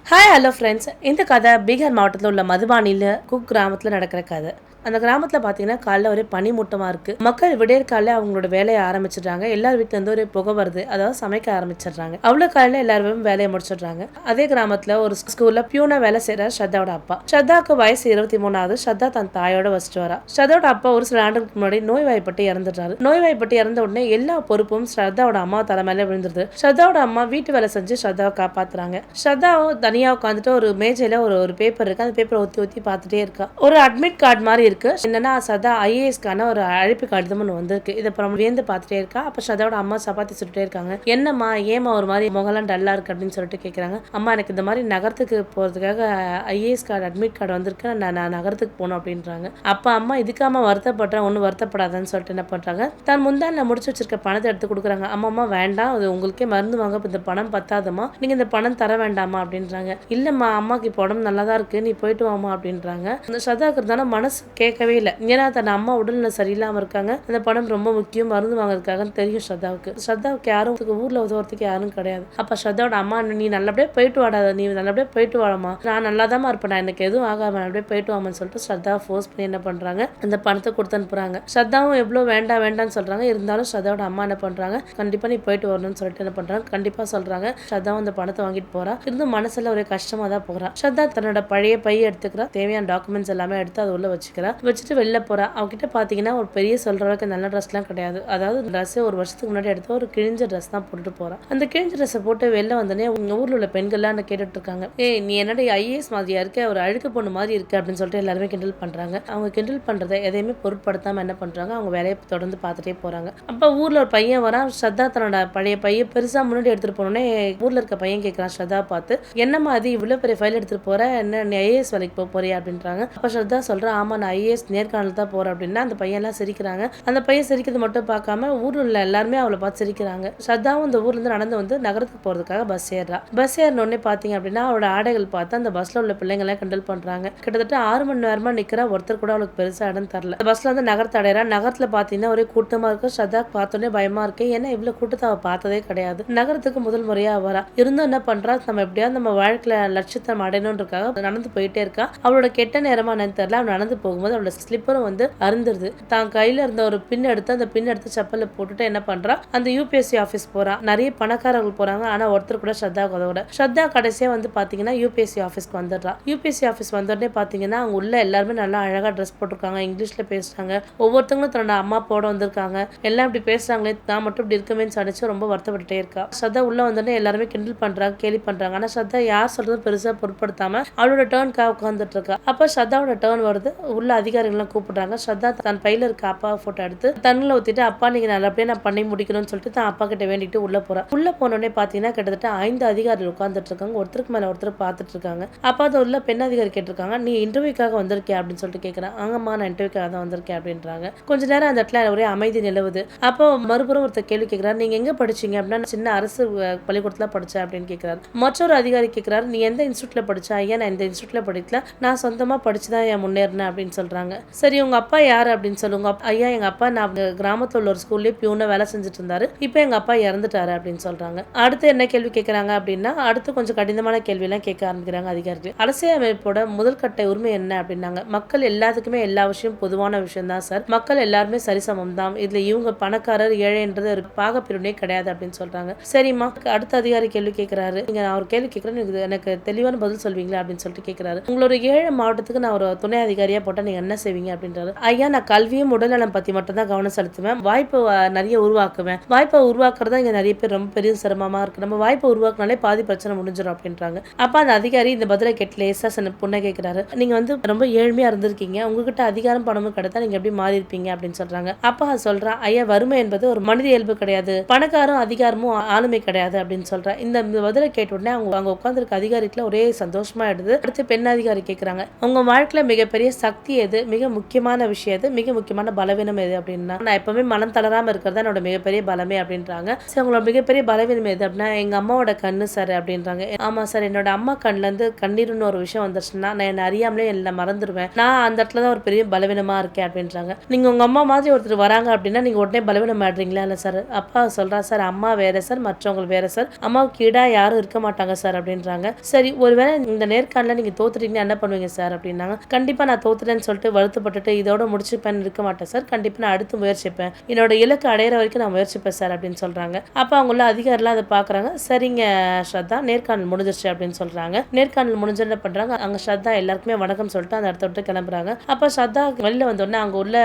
Hi hello friends. இந்த கதை பீகார் மாவட்டத்தில் உள்ள மதுபானியில் குக் கிராமத்தில் நடக்கிற கதை. அந்த கிராமத்தில் பார்த்தீங்கன்னா காலைல ஒரே பனிமூட்டமாக இருக்குது. மக்கள் விடியற் காலையில் அவங்களோட வேலையை ஆரம்பிச்சிடுறாங்க. எல்லார் வீட்டிலேருந்து ஒரு புகை வருது, அதாவது சமைக்க ஆரம்பிச்சிடுறாங்க. அவ்வளோ காலையில் எல்லாரும் வேலையை முடிச்சிடுறாங்க. அதே கிராமத்தில் ஒரு ஸ்கூலில் பியூனா வேலை செய்கிற ஸ்ரத்தாவோட அப்பா. ஸ்ரத்தாவுக்கு வயசு 23. ஸ்ரத்தா தன் தாயோட வசிச்சு வரா. ஸ்ரத்தாவோட அப்பா ஒரு சில ஆண்டுகளுக்கு முன்னாடி நோய்வாய்ப்பட்டு இறந்துடுறாரு. நோய்வாய்ப்பட்டு இறந்த உடனே எல்லா பொறுப்பும் ஸ்ரத்தாவோட அம்மா தலைமையில விழுந்துருது. ஸ்ரத்தாவோட அம்மா வீட்டு வேலை செஞ்சு ஸ்ரத்தாவை காப்பாத்துறாங்க. ஸ்ரத்தாவும் தனியாக உட்காந்துட்டு ஒரு மேஜையில் ஒரு பேப்பர் இருக்கு. அந்த பேப்பரை ஒத்தி ஒத்தி பார்த்துட்டே இருக்கா. ஒரு அட்மிட் கார்டு மாதிரி இருக்கு. என்னன்னா ஸ்ரத்தா ஐஏஎஸ்க்கான ஒரு அழைப்பு கடிதம் ஒன்று வந்திருக்கு. இதை அப்புறம் வியந்து பார்த்துட்டே இருக்கா. அப்ப ஸ்ரத்தாவோட அம்மா சப்பாத்தி சுட்டுட்டே இருக்காங்க. என்னம்மா ஏமா ஒரு மாதிரி முகலாம் டல்லா இருக்கு அப்படின்னு சொல்லிட்டு கேட்குறாங்க. அம்மா எனக்கு இந்த மாதிரி நகரத்துக்கு போறதுக்காக ஐஏஎஸ் கார்டு அட்மிட் கார்டு வந்திருக்கு, நான் நகரத்துக்கு போகணும் அப்படின்றாங்க. அப்ப அம்மா இதுக்காம வருத்தப்படுறேன், ஒன்றும் வருத்தப்படாதான்னு சொல்லிட்டு என்ன பண்றாங்க, தான் முந்தானில் முடிச்சு வச்சிருக்க பணத்தை எடுத்து கொடுக்குறாங்க. அம்மா வேண்டாம், அது உங்களுக்கே மருந்து வாங்க இந்த பணம் பத்தாதம்மா, நீங்க இந்த பணம் தர வேண்டாமா அப்படின்றாங்க. இல்லம்மா அம்மாக்கு இப்போ உடம்பு நல்லா தான் இருக்கு, நீ போயிட்டு வாமா அப்படின்றாங்க. அந்த ஸ்ரத்தாக்கு இருந்தாலும் மனசு கேட்கவே இல்லை. ஏன்னா தன் அம்மா உடல்நிலை சரியில்லாம இருக்காங்க, அந்த பணம் ரொம்ப முக்கியம், மருந்து வாங்குறதுக்காக தெரியும் ஸ்ரத்தாவுக்கு. ஸ்ரத்தாவுக்கு யாரும் ஊர்ல உதவுறதுக்கு யாரும் கிடையாது. அப்ப ஸ்ரத்தாவோட அம்மா, நீ நல்லபடியா போயிட்டு வாடாத, நீ நல்லபடியா போயிட்டு வாழமா, நான் நல்லாதான் இருப்பேன், நான் எனக்கு எதுவும் ஆகாம நல்லபடியா போயிட்டு வாமான்னு சொல்லிட்டு ஸ்ரத்தாவை ஃபோர்ஸ் பண்ணி என்ன பண்றாங்க, அந்த பணத்தை கொடுத்து அனுப்புறாங்க. ஸ்ரத்தாவும் எவ்வளவு வேண்டாம் வேண்டாம்னு சொல்றாங்க. இருந்தாலும் ஸ்ரத்தாவோட அம்மா என்ன பண்றாங்க, கண்டிப்பா நீ போயிட்டு வரணும்னு சொல்லிட்டு என்ன பண்றாங்க, கண்டிப்பா சொல்றாங்க. ஸ்ரத்தாவும் அந்த பணத்தை வாங்கிட்டு போறா. இருந்தும் மனசுல ஒரே கஷ்டமா தான் போறா. ஸ்ரத்தா தன்னோட பழைய பையை எடுத்துக்கிறா. தேவையான டாக்குமெண்ட்ஸ் எல்லாமே எடுத்து அது உள்ள வச்சுக்கிறா. வச்சுட்டு வெளில போறா. அவகிட்ட பாத்தீங்கன்னா ஒரு பெரிய சொல்ற அளவுக்கு நல்ல ட்ரெஸ் எல்லாம் கிடையாது. அதாவது ட்ரெஸ் ஒரு வருஷத்துக்கு முன்னாடி எடுத்து ஒரு கிழிஞ்ச ட்ரெஸ் தான் போட்டுட்டு போறா. அந்த கிழிஞ்ச ட்ரெஸ் போட்டு வெளில வந்தோடனே உங்க ஊர்ல உள்ள பெண்கள்லாம் கேட்டுட்டு இருக்காங்க, நீ என்னோட ஐஏஎஸ் மாதிரியா இருக்க, ஒரு அழுக்கு பொண்ணு மாதிரி இருக்கு அப்படின்னு சொல்லிட்டு எல்லாருமே கிண்டல் பண்றாங்க. அவங்க கிண்டல் பண்றதை எதையுமே பொருட்படுத்தாம என்ன பண்றாங்க, அவங்க வேலையை தொடர்ந்து பார்த்துட்டே போறாங்க. அப்ப ஊர்ல ஒரு பையன் வரா. ஸ்ரத்தா தன்னோட பழைய பைய பெருசா முன்னாடி எடுத்துட்டு போனோடனே ஊர்ல இருக்க பையன் கேட்கறான் ஸ்ரத்தா பார்த்து, என்னம்மா அது இவ்வளவு பெரிய ஃபைல் எடுத்துட்டு போற, என்ன நீ ஐஏஎஸ் வேலைக்கு போக போறியா அப்படின்றாங்க. அப்ப ஸ்ரத்தா சொல்றா, ஆமா நான் ஐஏஎஸ் நேர்காணல் தான் போறேன் அப்படின்னா அந்த பையன் எல்லாம் சிரிக்கிறாங்க. அந்த பையன் சிரிக்கிறது மட்டும் பார்க்காம ஊர்ல உள்ள எல்லாருமே அவளை பார்த்து சிரிக்கிறாங்க. ஸ்ரத்தாவும் இந்த ஊர்ல இருந்து நடந்து வந்து நகரத்துக்கு போறதுக்காக பஸ் ஏறா. பஸ் ஏறினோடனே பாத்தீங்க அப்படின்னா அவளோட ஆடைகள் பார்த்து அந்த பஸ்ல உள்ள பிள்ளைங்க எல்லாம் கிண்டல் பண்றாங்க. கிட்டத்தட்ட 6 மணி நேரமா நிக்கிறா. ஒருத்தர் கூட அவளுக்கு பெருசா இடம் தரல. பஸ்ல வந்து நகரத்தை அடையறா. நகரத்துல பாத்தீங்கன்னா ஒரே கூட்டமா இருக்கு. ஸ்ரத்தா பார்த்தோன்னே பயமா இருக்கு. ஏன்னா இவ்வளவு கூட்டத்தை அவ பார்த்ததே கிடையாது. நகரத்துக்கு முதல் முறையா வரா. இருந்தும் என்ன பண்றா, நம்ம எப்படியாவது நம்ம வாழ்க்கையில லட்சியத்தை அடையணும்ன்றக்காக நடந்து போயிட்டே இருக்கா. அவளோட கெட்ட நேரமா என்னன்னு தெரியல, அவள் நடந்து போகும்போது அவளோட ஸ்லிப்பரும் வந்து அருந்துருது. தான் கையில இருந்த ஒரு பின் எடுத்து அந்த பின் எடுத்து செப்பல்ல போட்டுட்டு என்ன பண்றா, அந்த யூபிஎஸ்சி ஆபீஸ் போறா. நிறைய பணக்காரர்கள் போறாங்க. ஆனா ஒருத்தர் கூட ஸ்ரத்தா உதவல. ஸ்ரத்தா கடைசியா வந்து பாத்தீங்கன்னா யூபிஎஸ்சி ஆபீஸ்க்கு வந்துடுறா. யூபிஎஸ்சி ஆபீஸ் வந்தோடனே பாத்தீங்கன்னா அவங்க உள்ள எல்லாருமே நல்லா அழகா ட்ரெஸ் போட்டிருக்காங்க, இங்கிலீஷ்ல பேசுறாங்க. ஒவ்வொருத்தவங்களும் தன்னோட அம்மா போட வந்திருக்காங்க. எல்லாம் இப்படி பேசுறாங்களே, நான் மட்டும் இப்படி இருக்கமேன்னு நினைச்சு ரொம்ப வருத்தப்பட்டுட்டே இருக்கா. ஸ்ரத்தா உள்ள வந்தோடனே எல்லாருமே கிண்டல் பண்றாங்க, கேலி பண்றாங்க. ஆனா ஸ்ரத்தா யார் சொல்றதும் பெருசா பொருட்படுத்தாம அவளோட டர்னுக்காக உட்கார்ந்துட்டு இருக்கா. அப்ப ஸ்ரத்தாவோட டர்ன் வருது. உள்ள அதிகாரிகள் கூப்பிடுறாங்க. ஸ்ரத்தா தன் பையில இருக்க அப்பா போட்டோ எடுத்து தண்ணில ஊத்திட்டு, அப்பா நீங்க நல்லபடியா நான் பண்ணி முடிக்கணும்னு சொல்லிட்டு தான் அப்பா கிட்ட வேண்டிட்டு உள்ள போறா. உள்ள போனோடனே பாத்தீங்கன்னா கிட்டத்தட்ட 5 அதிகாரிகள் உட்கார்ந்துட்டு இருக்காங்க. ஒருத்தருக்கு மேல ஒருத்தர் பார்த்துட்டு இருக்காங்க. அப்பா அது உள்ள பெண் அதிகாரி கேட்டிருக்காங்க, நீ இன்டர்வியூக்காக வந்திருக்கியா அப்படின்னு சொல்லிட்டு கேட்கறான். ஆங்கம்மா நான் இன்டர்வியூக்காக தான் வந்திருக்கேன் அப்படின்றாங்க. கொஞ்ச நேரம் அந்த இடத்துல ஒரே அமைதி நிலவுது. அப்போ மறுபுறம் ஒருத்தர் கேள்வி கேட்கிறாரு, நீங்க எங்க படிச்சீங்க அப்படின்னா, சின்ன அரசு பள்ளிக்கூடத்துல படிச்சேன் அப்படின்னு கேட்கிறாரு. மற்றொரு அதிகாரி கேட்கிறாரு, நீ எந்த இன்ஸ்டியூட்ல படிச்சா? ஐயா நான் இந்த இன்ஸ்டியூட்ல படிக்கல, நான் சொந்தமா படிச்சுதான் என் முன்னேறினேன் அப்படின்னு சொல்றாங்க. சரி உங்க அப்பா யாரு அப்படின்னு சொல்லுங்க. ஐயா எங்க அப்பா நான் கிராமத்துல உள்ள ஒரு ஸ்கூல்ல பியூனா வேலை செஞ்சுட்டு இருந்தாரு, இப்போ எங்க அப்பா இறந்துட்டாரு அப்படின்னு சொல்றாங்க. அடுத்து என்ன கேள்வி கேட்கறாங்க அப்படின்னா, அடுத்து கொஞ்சம் கடினமான கேள்வி எல்லாம் கேட்க ஆரம்பிக்கிறாங்க அதிகாரிகள். அரசியலமைப்போட முதல் கட்ட உரிமை என்ன அப்படின்னாங்க. மக்கள் எல்லாத்துக்குமே எல்லா விஷயம் பொதுவான விஷயம் தான் சார், மக்கள் எல்லாருமே சரிசமம் தான், இதுல இவங்க பணக்காரர் ஏழைன்றது ஒரு பாகப்பிரிவினை கிடையாது அப்படின்னு சொல்றாங்க. சரிம்மா அடுத்த அதிகாரி கேள்வி கேட்கிறாரு. நீங்க நான் ஒரு கேள்வி கேட்கிறேன், எனக்கு தெளிவான பதில் சொல்வீங்களா அப்படின்னு சொல்லிட்டு கேட்கிறாரு. உங்களோட ஏழை மாவட்டத்துக்கு நான் ஒரு துணை அதிகாரியா போட்டா நீங்க என்ன செய்வீங்க அப்படின்றாரு. ஐயா நான் கல்வியும் உடல்நலம் பத்தி மட்டும் தான் கவனம் செலுத்துவேன், வாய்ப்பு நிறைய உருவாக்குவேன், வாய்ப்பை உருவாக்குறதா இங்க நிறைய பேர் ரொம்ப பெரிய சிரமமா இருக்கு, நம்ம வாய்ப்பை உருவாக்குனாலே பாதி பிரச்சனை முடிஞ்சிடும் அப்படின்றாங்க. அப்ப அந்த அதிகாரி இந்த பதிலை கேட்டு லேசா புண்ணை கேட்கிறாரு. நீங்க வந்து ரொம்ப ஏழ்மையா இருந்திருக்கீங்க, உங்ககிட்ட அதிகாரம் பணமும் கிடைத்தா நீங்க எப்படி மாறி இருப்பீங்க அப்படின்னு சொல்றாங்க. அப்பா சொல்றா, ஐயா வறுமை என்பது ஒரு மனித இயல்பு கிடையாது, பணக்காரும் அதிகாரமும் ஆளுமை கிடையாது அப்படின்னு சொல்றா. இந்த பதிலை கேட்ட உடனே அவங்க உட்கார்ந்துருக்க அதிகாரிக்குள்ள ஒரே சந்தோஷமா எடுது. அடுத்து பெண் அதிகாரி கேட்கிறாங்க, உங்க வாழ்க்கையில மிகப்பெரிய சக்தி எது, மிக முக்கியமான விஷயம் எது, மிக முக்கியமான பலவீனம் எது அப்படின்னா, நான் எப்பவுமே மனம் தளராம இருக்கிறது என்னோட மிகப்பெரிய பலமே அப்படின்றாங்க. சரி உங்களோட மிகப்பெரிய பலவீனம் எது அப்படின்னா, எங்க அம்மாவோட கண்ணு சார் அப்படின்றாங்க. ஆமா சார், என்னோட அம்மா கண்ணுல இருந்து கண்ணீர்னு ஒரு விஷயம் வந்துருச்சுன்னா நான் என்ன அறியாமலே எல்லாம் மறந்துடுவேன், நான் அந்த இடத்துல தான் ஒரு பெரிய பலவீனமா இருக்கேன் அப்படின்றாங்க. நீங்க உங்க அம்மா மாதிரி ஒருத்தர் வராங்க அப்படின்னா நீங்க உடனே பலவீனம் ஆடுறீங்களா? இல்ல சார். அப்பா சொல்றா, சார் அம்மா வேற சார், மற்றவங்க வேற சார், அம்மாவுக்கு ஈடா யாரும் இருக்க மாட்டாங்க சார் அப்படின்றாங்க. அப்படின்றாங்க. சரி, ஒருவேளை இந்த நேர்காணல நீங்க தோத்துட்டீங்கன்னா என்ன பண்ணுவீங்க சார் அப்படின்னாங்க. கண்டிப்பா நான் தோத்துட்டேன்னு சொல்லிட்டு வருத்தப்பட்டுட்டு இதோட முடிச்சுப்பேன்னு இருக்க மாட்டேன் சார். கண்டிப்பா நான் அடுத்து முயற்சிப்பேன். என்னோட இலக்கு அடையிற வரைக்கும் நான் முயற்சிப்பேன் சார் அப்படின்னு சொல்றாங்க. அப்ப அவங்க உள்ள அதிகாரிலாம் அதை பாக்குறாங்க. சரிங்க ஸ்ரத்தா, நேர்காணல் முடிஞ்சிருச்சு அப்படின்னு சொல்றாங்க. நேர்காணல் முடிஞ்சு என்ன பண்றாங்க, அங்க ஸ்ரத்தா எல்லாருக்குமே வணக்கம் சொல்லிட்டு அந்த இடத்த விட்டு கிளம்புறாங்க. அப்ப ஸ்ரத்தா வெளில வந்தோடனே அங்க உள்ள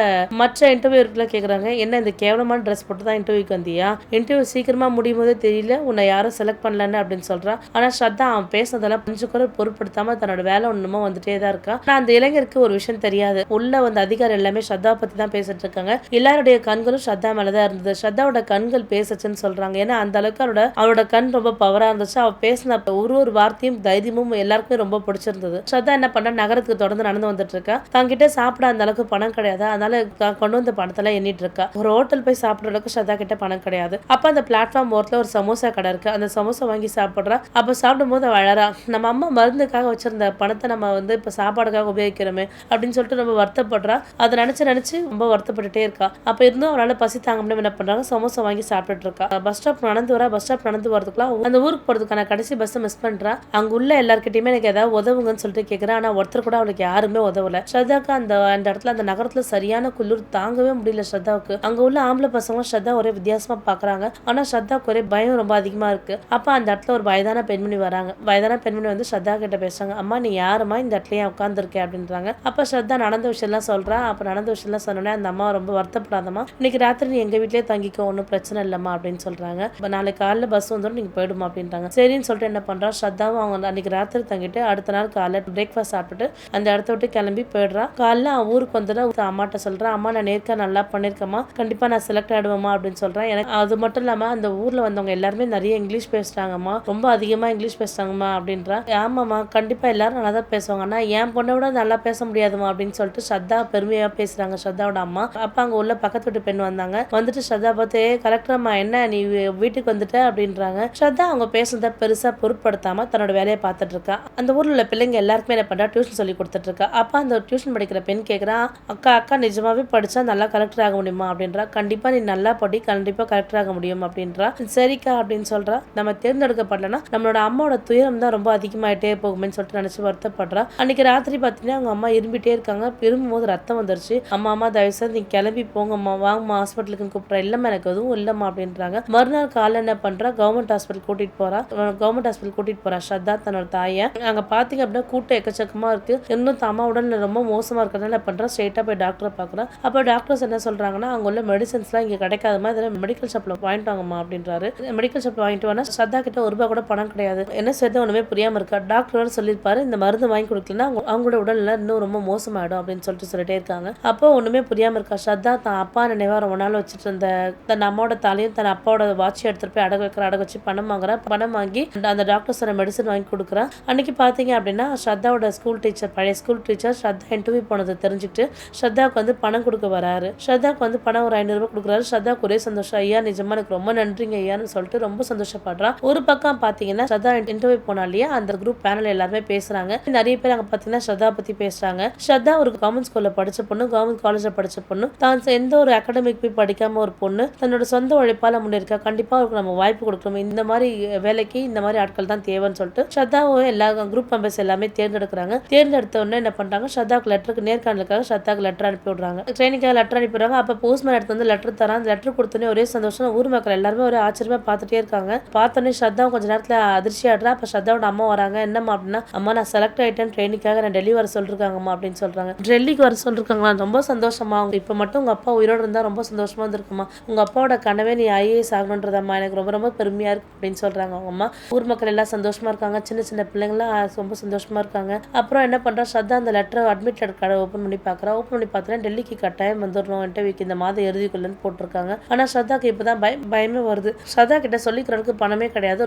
மற்ற இன்டர்வியூல கேக்குறாங்க, என்ன இந்த கேவலமான ட்ரெஸ் போட்டு தான் இன்டர்வியூக்கு வந்தியா? இன்டர்வியூ சீக்கிரமா முடியும் போதே தெரியல, உன்னை யாரும் செலக்ட் பண்ணலன்னு அப்படின்னு சொல்றா. ஆனா ஸ்ரத்தா அவன் பேசுனதெல்லாம் கொஞ்சம் கூட பொருட்படுத்தாம தன்னோட வேலை ஒண்ணுமோ வந்துட்டே தான் இருக்கா. ஆனா அந்த இளைஞருக்கு ஒரு விஷயம் தெரியாது. உள்ள வந்து அதிகாரி எல்லாமே ஸ்ரத்தா பத்தி தான் பேசிட்டு இருக்காங்க. எல்லாருடைய கண்களும் ஸ்ரத்தா மேலதான் இருந்தது. ஸ்ரத்தாவோட கண்கள் பேசுச்சுன்னு சொல்றாங்க. ஏன்னா அந்த அளவுக்கு அவளோட கண் ரொம்ப பவரா இருந்துச்சு. அவ பேசின ஒரு வார்த்தையும் தைரியமும் எல்லாருக்குமே ரொம்ப பிடிச்சிருந்தது. ஸ்ரத்தா என்ன பண்ண, நகரத்துக்கு தொடர்ந்து நடந்து வந்துட்டு இருக்கா. தங்கிட்ட சாப்பிட அந்த அளவுக்கு பணம் கிடையாது. அதனால கொண்டு வந்த பணத்துல எண்ணிட்டு இருக்கா. ஒரு ஹோட்டல் போய் சாப்பிடுற அளவுக்கு ஸ்ரத்தா கிட்ட பணம் கிடையாது. அப்ப அந்த பிளாட்ஃபார்ம் ஓரத்துல ஒரு சமோசா கடை இருக்கு. அந்த சமோசா வாங்கி சாப்பிடுறா. அப்ப சாப்பிடும் போது அழறா. நம்ம அம்மா மருந்துக்காக வச்சிருந்த பணத்தை நம்ம வந்து இப்ப சாப்பாடுக்காக உபயோகிக்கிறோமே அப்படின்னு சொல்லிட்டு ரொம்ப வருத்தப்படுறா. அதை நினைச்சு நினைச்சு ரொம்ப வருத்தப்பட்டுட்டே இருக்கா. அப்ப இருந்தும் அவளால பசி தாங்க முடியாம என்ன பண்றாங்க, சமோசா வாங்கி சாப்பிட்டுட்டு இருக்கா. பஸ் ஸ்டாப் நடந்து வரா. பஸ் ஸ்டாப் நடந்து வரதுக்குள்ள அந்த ஊருக்கு போறதுக்கான கடைசி பஸ் மிஸ் பண்றா. அங்க உள்ள எல்லார்கிட்டயுமே எனக்கு ஏதாவது உதவுங்கன்னு சொல்லிட்டு கேக்குறா. ஆனா ஒருத்தர் கூட அவளுக்கு யாருமே உதவல. ஸ்ரத்தாக்கு அந்த இடத்துல அந்த நகரத்துல சரியான குளிர் தாங்கவே முடியல ஸ்ரத்தாவுக்கு. அங்க உள்ள ஆம்பளை பசங்க ஸ்ரத்தா ஒரே வித்தியாசமா பாக்குறாங்க. ஆனா ஸ்ரத்தாக்கு ஒரே பயம் ரொம்ப அதிகமா இருக்கு. அப்ப அந்த இடத்துல ஒரு வயதான பெண்மணி வராங்க. வயதான பெண்மணி வந்து ஸ்ரத்தா கிட்ட பேசுறாங்க. அம்மா, நீ யாருமா இந்த இடத்துல ஏன் உட்கார்ந்துருக்க அப்படின்றாங்க. அப்ப ஸ்ரத்தா நடந்த விஷயம் எல்லாம் சொல்றா. அப்ப நடந்த விஷயம் எல்லாம் சொன்னோன்னே அந்த அம்மா ரொம்ப வருத்தப்படாதம்மா, இன்னைக்கு ராத்திரி நீ எங்க வீட்லயே தங்கிக்கோ, ஒன்றும் பிரச்சனை இல்லம்மா அப்படின்னு சொல்றாங்க. நாளைக்கு காலைல பஸ் வந்துடும், நீங்க போயிடுமா அப்படின்றாங்க. சரின்னு சொல்லிட்டு என்ன பண்றா, ஸ்ரத்தாவும் அவங்க அன்னைக்கு ராத்திரி தங்கிட்டு அடுத்த நாள் காலைல பிரேக்ஃபாஸ்ட் சாப்பிட்டுட்டு அந்த இடத்த விட்டு கிளம்பி போயிடுறா. காலைல ஊருக்கு வந்துட்டு அம்மாட்ட சொல்றா, அம்மா நான் நேர்க்க நல்லா பண்ணிருக்கேம்மா, கண்டிப்பா நான் செலக்ட் ஆயிடுவேம்மா அப்படின்னு சொல்றேன். எனக்கு அது மட்டும் இல்லாம அந்த ஊர்ல வந்தவங்க எல்லாருமே நிறைய இங்கிலீஷ் பேசுறாங்கம்மா, ரொம்ப அதிகமா இங்கிலீஷ் பேசுறாங்கம்மா அப்படின்றா. ஆமாம்மா, கண்டிப்பா எல்லாரும் நல்லா தான் பேசுவாங்க, ஆனா என் பொண்ணை விட நல்லா பேச முடியாதுமா அப்படின்னு சொல்லிட்டு ஸ்ரத்தா பெருமையா பேசுறாங்க ஸ்ரத்தாவோட அம்மா. அப்ப அங்க உள்ள பக்கத்து வீட்டு பெண் வந்தாங்க. வந்துட்டு ஸ்ரத்தா பார்த்து, கலெக்டர் அம்மா என்ன நீ வீட்டுக்கு வந்துட்ட அப்படின்றாங்க. ஸ்ரத்தா அவங்க பேசுறத பெருசா பொருட்படுத்தாம தன்னோட வேலையை பார்த்துட்டு இருக்கா. அந்த ஊர்ல உள்ள பிள்ளைங்க எல்லாருக்குமே என்ன பண்றா, டியூஷன் சொல்லி கொடுத்துட்டு இருக்கா. அப்ப அந்த டியூஷன் படிக்கிற பெண் கேக்குறா, அக்கா அக்கா நிஜமாவே படிச்சா நல்லா கலெக்டர் ஆக முடியுமா அப்படின்றா. கண்டிப்பா நீ நல்லா படி, கண்டிப்பா கலெக்டர் ஆக முடியும் அப்படின்றா. சரிக்கா அப்படின்னு சொல்றா. நம்ம தேர்ந்தெடுக்கப்படலன்னா நம்மளோட அம்மாவோட துயரம் தான் ரொம்ப அதிகமாயிட்டே போகும்னு சொல்லிட்டு நினைச்சு வருத்தப்படுறா. அன்னைக்கு ராத்திரி பாத்தீங்கன்னா அவங்க அம்மா இரும்பிட்டே இருக்காங்க. இருமும் போது ரத்தம் வந்துருச்சு. அம்மா அம்மா தயவுசெய்து நீ கிளம்பி போங்கம்மா, வாங்கம்மா ஹாஸ்பிட்டலுக்கு கூப்பிட்றா. இல்லம்மா எனக்கு எதுவும் இல்லம்மா அப்படின்றாங்க. மறுநாள் காலைல என்ன பண்றா, கவர்மெண்ட் ஹாஸ்பிட்டல் கூட்டிட்டு போறா. கவர்மெண்ட் ஹாஸ்பிட்டல் கூட்டிட்டு போறா ஸ்ரத்தா தன்னோட தாயை. அங்க பாத்தீங்க அப்படின்னா கூட்டம் எக்கச்சக்கமா இருக்கு. இன்னும் அம்மா உடல்நிலை ரொம்ப மோசமா இருக்கிறதுனால பண்றா, ஸ்ட்ரெயிட்டா போய் டாக்டரை பாக்குறா. அப்ப டாக்டர்ஸ் என்ன சொல்றாங்கன்னா, அங்க உள்ள மெடிசன்ஸ்லாம் இங்க கிடைக்காதமா, இதெல்லாம் மெடிக்கல் ஷாப்ல வாங்கிட்டு வாங்கம்மா அப்படின்றாரு. மெடிக்கல் ஷாப்ல வாங்கிட்டு வானா ஸ்ரத்தா கிட்ட ₹1 கூட பணம் கிடையாது. என்ன செய்யறது ஒண்ணுமே புரியாம இருக்கா. டாக்டர் சொல்லிருப்பாரு, இந்த மருந்து வாங்கி கொடுக்கலன்னா அவங்களோட உடல்நிலை இன்னும் ரொம்ப மோசமாயிடும் அப்படின்னு சொல்லிட்டே இருக்காங்க. அப்போ ஒண்ணுமே புரியாம இருக்கா ஸ்ரத்தா. தான் அப்பா நினைவா ரொம்ப நாள் வச்சுட்டு இருந்த தன் அம்மாவோட தாலையும் தன் அப்பாவோட வாட்ச் எடுத்துட்டு போய் அடகு வச்சு பணம் வாங்குறா. பணம் வாங்கி அந்த டாக்டர் சொன்ன மெடிசன் வாங்கி கொடுக்குறா. அன்னைக்கு பாத்தீங்க அப்படின்னா ஸ்ரத்தாவோட ஸ்கூல் டீச்சர், பழைய ஸ்கூல் டீச்சர் ஸ்ரத்தா இன்டர்வியூ போனதை தெரிஞ்சுட்டு ஸ்ரத்தாவுக்கு வந்து பணம் கொடுக்க வராரு. ஸ்ரத்தாவுக்கு வந்து பணம் ஒரு ₹500 கொடுக்குறாரு. ஸ்ரத்தாவுக்கு ஒரே சந்தோஷம். ஐயா நிஜமா எனக்கு ரொம்ப நன்றிங்க ஐயான்னு சொல்லிட்டு ரொம்ப சந்தோஷப்படுறா. ஒரு பக்கம் பாத்தீங்கன்னா ஸ்ரத்தா இன்டர்வியூ போனா இல்லையா, அந்த குரூப் பேனல் எல்லாருமே பேசுறாங்க. நிறைய பேர் அங்க பாத்தீங்கன்னா ஸ்ரத்தா பத்தி பேசுறாங்க. ஸ்ரத்தா ஒரு கவர்மெண்ட் ஸ்கூல்ல படிச்ச பொண்ணு, கவர்மெண்ட் காலேஜ்ல படிச்ச பொண்ணு, தான் எந்த ஒரு அகாடமிக் போய் படிக்காம ஒரு பொண்ணு தன்னோட சொந்த உழைப்பால முன்னேறிக்கா. கண்டிப்பா அவருக்கு நம்ம வாய்ப்பு கொடுக்கணும். இந்த மாதிரி வேலைக்கு இந்த மாதிரி ஆட்கள் தான் தேவைன்னு சொல்லிட்டு ஸ்ரத்தாவும் எல்லா குரூப் மெம்பர்ஸ் எல்லாமே தேர்ந்தெடுக்கிறாங்க. தேர்ந்தெடுத்த உடனே என்ன பண்றாங்க, ஸ்ரத்தாவுக்கு லெட்டருக்கு நேர்காணலுக்காக ஸ்ரத்தாவுக்கு லெட்டர் அனுப்பி விடுறாங்க. ட்ரைனிங்காக லெட்டர் அனுப்பிடுறாங்க. அப்ப போஸ்ட்மேன் எடுத்து வந்து லெட்டர் தரான். லெட்டர் கொடுத்தோன்னே ஒரே சந்தோஷம். ஊர் மக்கள் எல்லாருமே ஒரே ஆச்சரியமா பார்த்துட்டே இருக்காங்க. பார்த்தோன்னே ஸ்ரத்தாவும் கொஞ்ச நேரத்துல அதிர்ச்சி ஆடுறா. அப்ப ஸ்ரத்தாவோட அம்மா வராங்க. என்னம்மா அப்படின்னா, அம்மா நான் செலக்ட் ஆயிட்டேன், ட்ரைனிங்காக நான் டெல்லி வர சொல்லிருக்காங்கம்மா அப்படின்னு சொல்றாங்க. டெல்லிக்கு வர சொல்லிருக்காங்களா, ரொம்ப சந்தோஷமா, இப்ப மட்டும் உங்க அப்பா உயிரோடு இருந்தா ரொம்ப சந்தோஷமா இருந்திருக்குமா, உங்க அப்பாவோட கனவே நீ IAS ஆகணுன்றதம்மா, எனக்கு ரொம்ப ரொம்ப பெருமையா இருக்கு அப்படின்னு சொல்றாங்க அவங்க அம்மா. ஊர் மக்கள் எல்லாம் சந்தோஷமா இருக்காங்க. சின்ன சின்ன பிள்ளைங்களாம் ரொம்ப சந்தோஷமா இருக்காங்க. அப்புறம் என்ன பண்றா, ஸ்ரத்தா அந்த லெட்டர் அட்மிட் லெட்டர் ஓப்பன் பண்ணி பாக்குறா. ஓப்பன் பண்ணி பார்த்தா டெல்லிக்கு கட்டாயம் வந்துடணும் இன்டர்வியூக்கு இந்த மாதம் இறுதிக்குள்ளன்னு போட்டிருக்காங்க. ஆனா ஸ்ரத்தாக்கு இப்பதான் பயமே வருது. ஸ்ரத்தா கிட்ட சொல்லிக்கிறதுக்கு பணமே கிடையாது.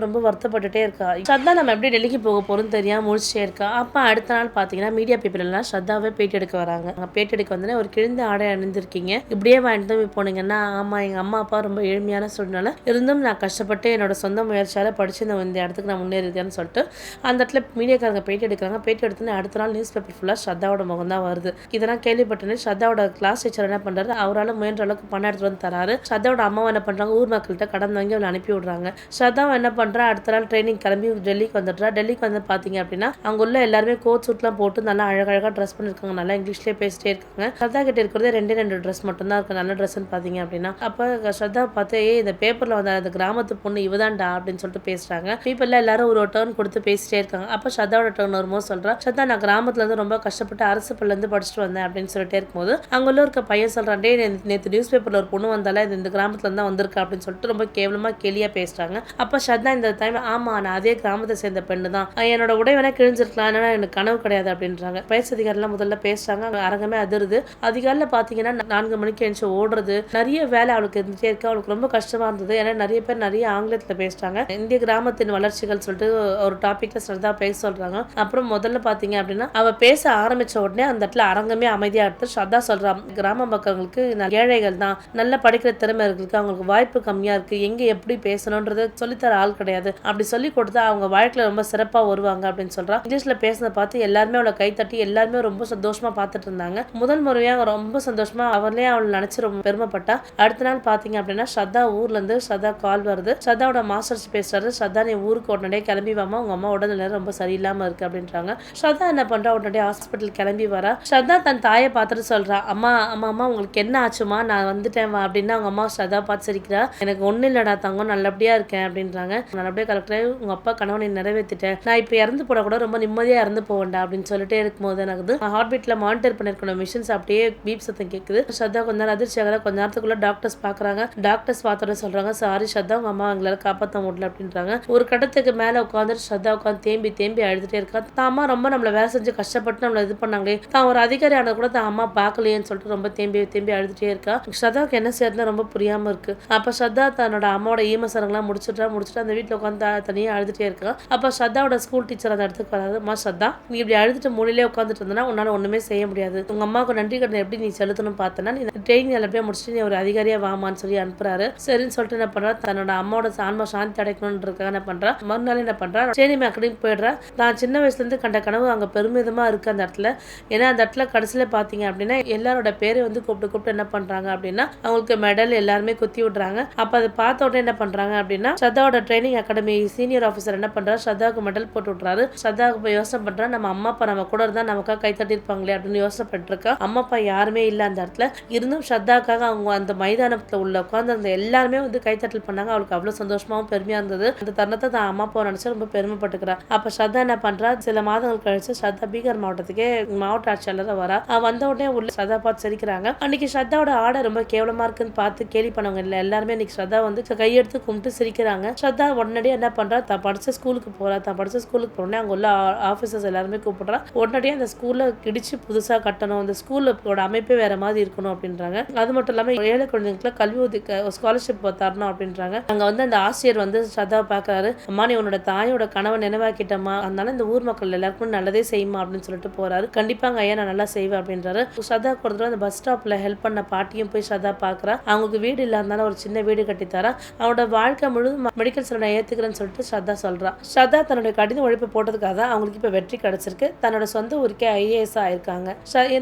ரொம்ப வருத்தப்பட்டுட்டே இருக்கா. ஸ்ரத்தா நம்ம எப்படி டெல்லிக்கு போக போறோம்னு தெரியாம முடிச்சிட்டே இருக்கா. அப்ப அடுத்த நாள் பாத்தீங்கன்னா மீடியா பீப்பிள் எல்லாம் ஸ்ரத்தாவே பேட்டி எடுக்க வராங்க. பேட்டி எடுக்க வந்து ஒரு கிழிந்த ஆடை அணிந்திருக்கீங்க, இப்படியே வாங்கிட்டு போனீங்கன்னா, ஆமா எங்க அம்மா அப்பா ரொம்ப ஏழ்மையான சூழ்நிலை இருந்தும் நான் கஷ்டப்பட்டு என்னோட சொந்த முயற்சியால படிச்சு இந்த இடத்துக்கு நான் முன்னேறிருக்கேன்னு சொல்லிட்டு அந்த இடத்துல மீடியாக்காரங்க பேட்டி எடுக்கிறாங்க. பேட்டி எடுத்துன்னு அடுத்த நாள் நியூஸ் பேப்பர் ஃபுல்லா ஸ்ரத்தாவோட முகம் தான் வருது. இதெல்லாம் கேள்விப்பட்டேன்னு ஸ்ரத்தாவோட கிளாஸ் டீச்சர் என்ன பண்றாரு, அவரால் முயன்ற அளவுக்கு பணம் எடுத்துட்டு வந்து தராரு. ஸ்ரத்தாவோட அம்மாவை என்ன பண்றாங்க, ஊர் மக்கள்கிட்ட கடன் வாங்கி அவளை அனுப்பி விடுறாங்க. ஸ்ரத்தாவை என்ன பண்றா, அடுத்த நாள் ட்ரைனிங் கிளம்பி டெல்லிக்கு வந்துடுறா. டெல்லிக்கு வந்து பார்த்தீங்க அப்படின்னா அங்கே உள்ள எல்லாருமே கோட் சூட்லாம் போட்டு நல்லா அழகழகாக ட்ரெஸ் பண்ணியிருக்காங்க. நல்லா இங்கிலீஷ்லேயே பேசிட்டே இருக்காங்க. ஸ்ரத்தா கிட்ட இருக்கிறதே 2 ட்ரெஸ் மட்டும் தான் இருக்கு, நல்ல ட்ரெஸ்ன்னு பார்த்தீங்க அப்படின்னா. அப்போ ஸ்ரத்தா பார்த்து இந்த பேப்பரில் வந்த அந்த கிராமத்து பொண்ணு இவதான்டா அப்படின்னு சொல்லிட்டு பேசுறாங்க. பீப்பிள்லாம் எல்லாரும் ஒரு டர்ன் கொடுத்து பேசிட்டே இருக்காங்க. அப்போ ஸ்ரத்தாவோட டர்ன் வரும்போது சொல்றா, ஸ்ரத்தா நான் கிராமத்துல இருந்து ரொம்ப கஷ்டப்பட்டு அரசு பள்ளிலேருந்து படிச்சுட்டு வந்தேன் அப்படின்னு சொல்லிட்டே இருக்கும்போது அங்க உள்ள இருக்க பையன் சொல்றான், டே நேற்று நியூஸ் பேப்பர்ல ஒரு பொண்ணு வந்தால இந்த கிராமத்துல இருந்தா வந்திருக்கா அப்படின்னு சொல்லிட்டு ரொம்ப கேவலமா கேலியா பேசுறாங்க. அப்ப ஸ்ரத்தா இந்த டைம் ஆமா நான் அதே கிராமத்தை சேர்ந்த பெண்ணு தான், என்னோட உடை வேணா கிழிஞ்சிருக்கலாம், ஏன்னா எனக்கு கனவு கிடையாது அப்படின்றாங்க. பயிற்சி அதிகாரிலாம் முதல்ல பேசுறாங்க. அரங்கமே அதிருது. அதிகாரில பாத்தீங்கன்னா 4 மணிக்கு எழுந்து ஓடுறது, நிறைய வேலை அவளுக்கு இருந்துட்டே இருக்கு. அவளுக்கு ரொம்ப கஷ்டமா இருந்தது. ஏன்னா நிறைய பேர் நிறைய ஆங்கிலத்துல பேசுறாங்க. இந்திய கிராமத்தின் வளர்ச்சிகள் சொல்லிட்டு ஒரு டாபிக்ல ஸ்ரத்தா பேச சொல்றாங்க. அப்புறம் முதல்ல பாத்தீங்க அப்படின்னா அவ பேச ஆரம்பிச்ச உடனே அந்த இடத்துல அரங்கமே அமைதியா எடுத்து ஸ்ரத்தா சொல்றா, கிராம மக்களுக்கு ஏழைகள் தான், நல்ல படிக்கிற திறமை இருக்கு, அவங்களுக்கு வாய்ப்பு கம்மியா இருக்கு, எங்க எப்படி பேசணும்ன்றத சொல்லித்தர ஆள் கிடையாது, அப்படி சொல்லி கொடுத்தா அவங்க வாழ்க்கையில ரொம்ப சிறப்பா வருவாங்க அப்படின்னு சொல்றா. இங்கிலீஷ்ல பேசுனதை பார்த்து எல்லாருமே அவளை கை தட்டி எல்லாருமே ரொம்ப சந்தோஷமா பார்த்துட்டு இருந்தாங்க. முதல் முறையா ரொம்ப சந்தோஷமா அவளே அவளை நினைச்சு ரொம்ப பெருமைப்பட்டா. அடுத்த நாள் பாத்தீங்க அப்படின்னா ஸ்ரத்தா ஊர்ல இருந்து ஸ்ரத்தா கால் வருது. ஸ்ரத்தாவோட மாஸ்டர்ஸ் பேசுறாரு, ஸ்ரத்தா நீ ஊருக்கு உடனே கிளம்பி வாமா, உங்க அம்மா உடல்நிலை ரொம்ப சரியில்லாம இருக்கு அப்படின்றாங்க. ஸ்ரத்தா என்ன பண்றா, உடனே ஹாஸ்பிட்டல் கிளம்பி வரா. ஸ்ரத்தா தன் தாயை பார்த்துட்டு சொல்றா, அம்மா அம்மா அம்மா உங்களுக்கு என்ன ஆச்சுமா, நான் வந்துட்டேன் வா அப்படின்னா அவங்க அம்மா ஸ்ரத்தா பார்த்து சிரிக்கிறா. எனக்கு ஒண்ணு இல்லடா தங்கம், நல்லபடியா இருக்கேன் அப்படின்றாங்க. நல்லபடியா கலெக்டர் உங்க அப்பா கனவை நிறைவேற்றிட்டேன், நான் இப்ப இறந்து போட கூட ரொம்ப நிம்மதியா இறந்து போவேண்டா அப்படின்னு சொல்லிட்டே இருக்கும்போது எனக்கு ஹார்ட் பீட்ல மானிட்டர் பண்ணிருக்கணும் மிஷின்ஸ் அப்படியே பீப் சத்தம் கேட்குது. ஸ்ரத்தா கொஞ்ச நேரம் அதிர்ச்சியாக கொஞ்ச நேரத்துக்குள்ள டாக்டர்ஸ் பாக்குறாங்க. டாக்டர்ஸ் பார்த்தோட சொல்றாங்க, சாரி ஸ்ரத்தா உங்க அம்மா எங்களால காப்பாற்ற முடியல அப்படின்றாங்க. ஒரு கட்டத்துக்கு மேல உட்காந்துட்டு ஸ்ரத்தா உட்காந்து தேம்பி தேம்பி அழுதுட்டே இருக்கா. தான் அம்மா ரொம்ப நம்மள வேலை செஞ்சு கஷ்டப்பட்டு நம்மள இது பண்ணாங்களே, தான் ஒரு அதிகாரி ஆனது கூட தான் அம்மா பார்க்கலையேன்னு சொல்லிட்டு ரொம்ப தேம்பி தேம்பி அழுதுட்டே இருக்கா. ஸ்ரத்தாவுக்கு என்ன செய்யறதுன்னு ரொம்ப புரியாம இருக்கு. அப்ப ஸ்ரத்தா தன்னோட அம்மாவோட ஈமசரங்கெல்லாம் முடிச்சுட்டு அந்த வீட்டுல உட்காந்து தனியா அழுதுட்டே இருக்கா. அப்ப ஸ்ரத்தாவோட ஸ்கூல் டீச்சர் அந்த இடத்துக்கு வராது. அம்மா ஸ்ரத்தா, நீ இப்படி அழுதுட்டு மூலையிலே உட்காந்துட்டு இருந்தனா உன்னால ஒண்ணுமே செய்ய முடியாது, உங்க அம்மாவுக்கு நன்றி கடன் எப்படி நீ செலுத்தணும் பார்த்தனா, நீ ட்ரெயினிங் நல்லபடியா முடிச்சுட்டு நீ ஒரு அதிகாரியா வாமான்னு சொல்லி அனுப்புறாரு. சரின்னு சொல்லிட்டு என்ன பண்றா, தன்னோட அம்மாவோட ஆன்மா சாந்தி அடைக்கணும்ன்றதுக்காக என்ன பண்றா, மறுநாள் என்ன பண்றா, சேனிமே அகாடமி போயிடுறா. தான் சின்ன வயசுல இருந்து கண்ட கனவு அங்க பெருமிதமா இருக்கு அந்த இடத்துல. ஏன்னா அந்த இடத்துல கடைசியில பாத்தீங்க அப்படின்னா எல்லாரோட பேரை வந்து கூப்பிட்டு என்ன பண்றாங்க அப்படின்னா அவங்களுக்கு மெடல் எல்லாருமே குத்தி விடுறாங்க. அப்ப அதை பார்த்த உடனே என்ன பண்றாங்க அப்படின்னா ஸ்ரத்தாவோட ட்ரைனிங் அகாடமி சீனியர் ஆஃபீஸர் என்ன பண்றாரு, ஸ்ரத்தாவுக்கு மெடல் போட்டு விட்டுறாரு. ஸ்ரத்தாவுக்கு போய் யோசனை பண்றா, நம்ம அம்மா அப்பா நம்ம கூட இருந்தா நமக்காக கை தட்டி இருப்பாங்களே அப்படின்னு யோசனை பண்ணிருக்கா. அம்மா அப்பா யாருமே இல்ல அந்த இடத்துல. இருந்தும் ஸ்ரத்தாக்காக அவங்க அந்த மைதானத்துல உள்ள உட்கார்ந்து அந்த எல்லாருமே வந்து கைத்தட்டல் பண்ணாங்க. அவளுக்கு அவ்வளவு சந்தோஷமாவும் பெருமையா இருந்தது. அந்த தருணத்தை தான் அம்மா அப்பா நினைச்சு ரொம்ப பெருமைப்பட்டுக்கிறா. அப்ப ஸ்ரத்தா என்ன பண்றா, சில மாதங்கள் கழிச்சு ஸ்ரத்தா பீகார் மாவட்டத்துக்கே மாவட்ட ஆட்சியாளர் வரா. வந்த உடனே உள்ள ஸ்ரத்தா பார்த்து சிரிக்கிறாங்க. அன்னைக்கு ஸ்ரத்தாவோட ஆடை ரொம்ப கேவலமா இருக்குன்னு பார்த்து கேலி பண்ணவங்க இல்ல எல்லாருமே இன்னைக்கு ஸ்ரத்தா வந்து கையெடுத்து கும்பிட்டு சிரிக்கிறாங்க. ஸ்ரத்தா உடனடியே என்ன பண்றா, தான் படிச்ச ஸ்கூலுக்கு போறா. தான் படிச்ச ஸ்கூலுக்கு போனே அங்க உள்ள ஆபீசர்ஸ் எல்லாருமே கூப்பிடுறா. உடனடியே அந்த ஸ்கூல்ல இடிச்சு புதுசா கட்டணும், அந்த ஸ்கூலோட அமைப்பே வேற மாதிரி இருக்கணும் அப்படின்றாங்க. அது மட்டும் இல்லாம ஏழை குழந்தைங்களுக்கு கல்வி ஸ்காலர்ஷிப் தரணும் அப்படின்றாங்க. அங்க வந்து அந்த ஆசிரியர் வந்து ஸ்ரத்தாவை பாக்குறாரு. அம்மா நீ உன்னோட தாயோட கனவை நினைவாக்கிட்டமா, அதனால இந்த ஊர் மக்கள் எல்லாருக்கும் நல்லதே செய்யுமா அப்படின்னு சொல்லிட்டு போறாரு. கண்டிப்பாங்க ஐயா நான் நல்லா செய்வேன் அப்படின்றாரு. ஸ்ரத்தா கொடுத்துட்டு அந்த பஸ் ஸ்டாப்ல ஹெல்ப் பண்ண பாட்டியும் போய் ஸ்ரத்தா பாக்குறா. அவங்களுக்கு வீடு இல்லாதனால ஒரு சின்ன வீடு கட்டி தரா. அவனோட வாழ்க்கை முழுவதும் மெடிக்கல் செலவை நான் ஏத்துக்கிறேன்னு சொல்லிட்டு ஸ்ரத்தா சொல்றா. ஸ்ரத்தா தன்னுடைய கடின உழைப்பு போட்டதுக்காக அவங்களுக்கு இப்ப வெற்றி கிடைச்சிருக்கு. தன்னோட சொந்த ஊருக்கே IAS ஆயிருக்காங்க.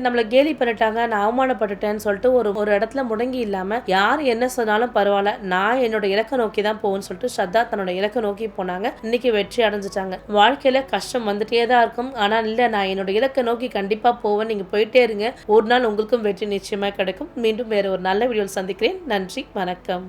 நம்மள கேலி பண்ணிட்டாங்க, நான் அவமானப்பட்டுட்டேன்னு சொல்லிட்டு ஒரு இடத்துல முடங்கி இல்லாம யார் என்ன சொன்னாலும் பரவாயில்ல, நான் என்னோட இலக்கை நோக்கி தான் போகும்னு சொல்லிட்டு ஸ்ரத்தா தன்னோட இலக்கை நோக்கி போனாங்க. இன்னைக்கு வெற்றி அடைஞ்சிட்டாங்க. வாழ்க்கையில கஷ்டம் வந்துட்டே தான் இருக்கும், ஆனா இல்ல நான் என்னோட இலக்கை நோக்கி கண்டிப்பா போவேன், நீங்க போயிட்டே இருங்க, ஒரு நாள் உங்களுக்கும் வெற்றி நிச்சயமா கிடைக்கும். மீண்டும் வேற ஒரு நல்ல வீடியோவில் சந்திக்கிறேன். நன்றி, வணக்கம்.